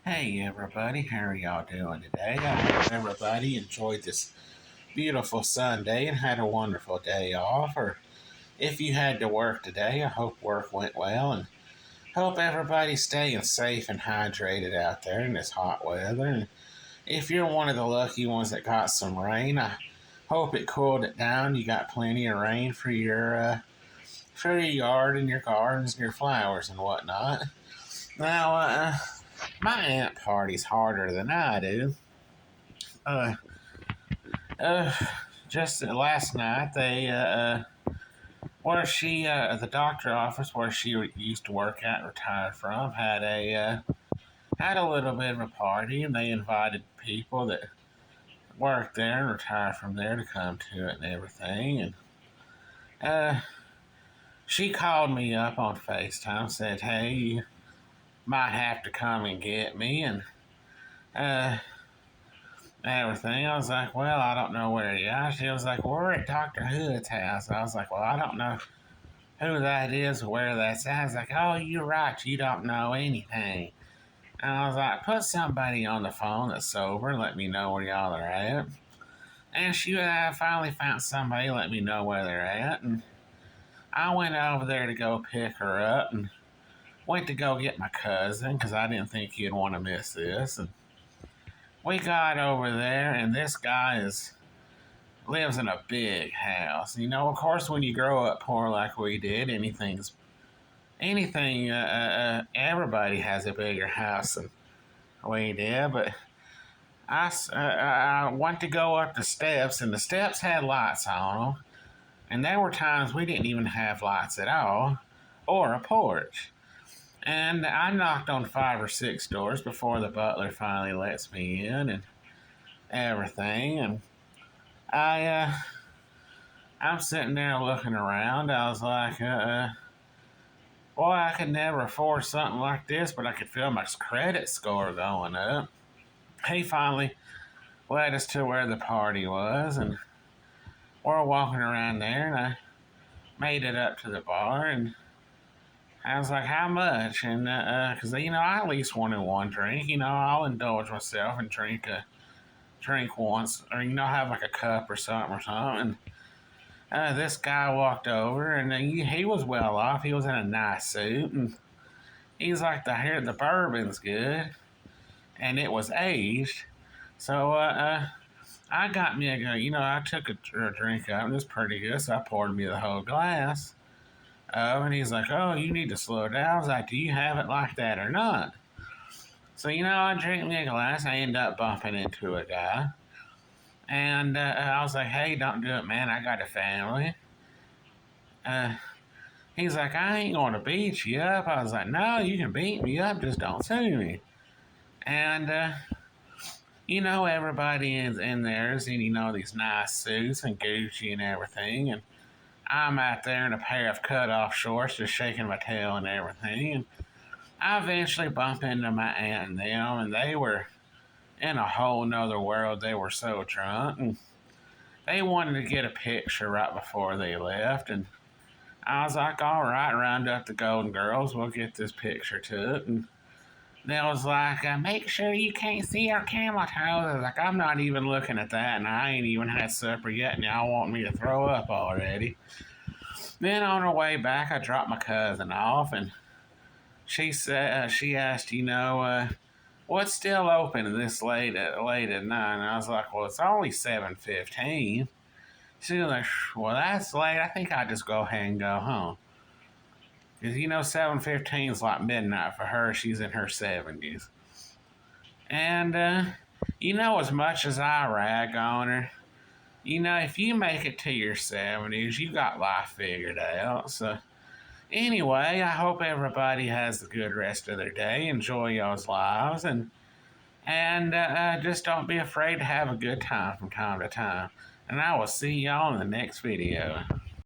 Hey everybody, how are y'all doing today? I hope everybody enjoyed this beautiful Sunday and had a wonderful day off. Or if you had to work today, I hope work went well and hope everybody's staying safe and hydrated out there in this hot weather. And if you're one of the lucky ones that got some rain, I hope it cooled it down. You got plenty of rain for your yard and your gardens and your flowers and whatnot. Now, my aunt parties harder than I do. Uh, uh, just last night, the doctor office where she used to work at, retired from, had a little bit of a party, and they invited people that worked there and retired from there to come to it and everything. And uh, she called me up on FaceTime, said, "Hey, you might have to come and get me," and uh, everything. I was like, well, I don't know where you are. She was like, we're at Dr. Hood's house. I was like, well, I don't know who that is or where that's at. I was like, oh, you're right. You don't know anything. And I was like, put somebody on the phone that's sober and let me know where y'all are at. And she finally found somebody, let me know where they're at. And I went over there to go pick her up and went to go get my cousin because I didn't think he'd want to miss this. And we got over there, and this guy lives in a big house. You know, of course, when you grow up poor like we did, everybody has a bigger house than we did. But I went to go up the steps, and the steps had lights on them, and there were times we didn't even have lights at all, or a porch. And I knocked on 5 or 6 doors before the butler finally lets me in, and everything. And I I'm sitting there looking around. I was like, boy, I could never afford something like this, but I could feel my credit score going up. He finally led us to where the party was, and we're walking around there, and I made it up to the bar, and I was like, how much? And, because, I at least wanted one drink. I'll indulge myself and drink once, or, have like a cup or something. This guy walked over, and he was well off. He was in a nice suit, and he's like, the bourbon's good, and it was aged. So I got me I took a drink out, and it was pretty good. So I poured me the whole glass. And he's like, "Oh, you need to slow down." I was like, "Do you have it like that or not?" So I drink me a glass. I end up bumping into a guy. And I was like, "Hey, don't do it, man. I got a family." Uh, he's like, "I ain't going to beat you up." I was like, "No, you can beat me up, just don't sue me." And, everybody is in theirs and, these nice suits and Gucci and everything. And I'm out there in a pair of cut-off shorts, just shaking my tail and everything. And I eventually bump into my aunt and them, and they were in a whole nother world. They were so drunk. And they wanted to get a picture right before they left, and I was like, all right, round up the Golden Girls, we'll get this picture took. And they was like, make sure you can't see our camel toes. I was like, I'm not even looking at that, and I ain't even had supper yet, and y'all want me to throw up already. Then on her way back, I dropped my cousin off, and she said, she asked, what's still open this late at night? And I was like, well, it's only 7:15. She was like, well, that's late. I think I'll just go ahead and go home. Because, 7:15 is like midnight for her. She's in her 70s. And, as much as I rag on her, if you make it to your 70s, you got life figured out. So, anyway, I hope everybody has a good rest of their day. Enjoy y'all's lives. And just don't be afraid to have a good time from time to time. And I will see y'all in the next video.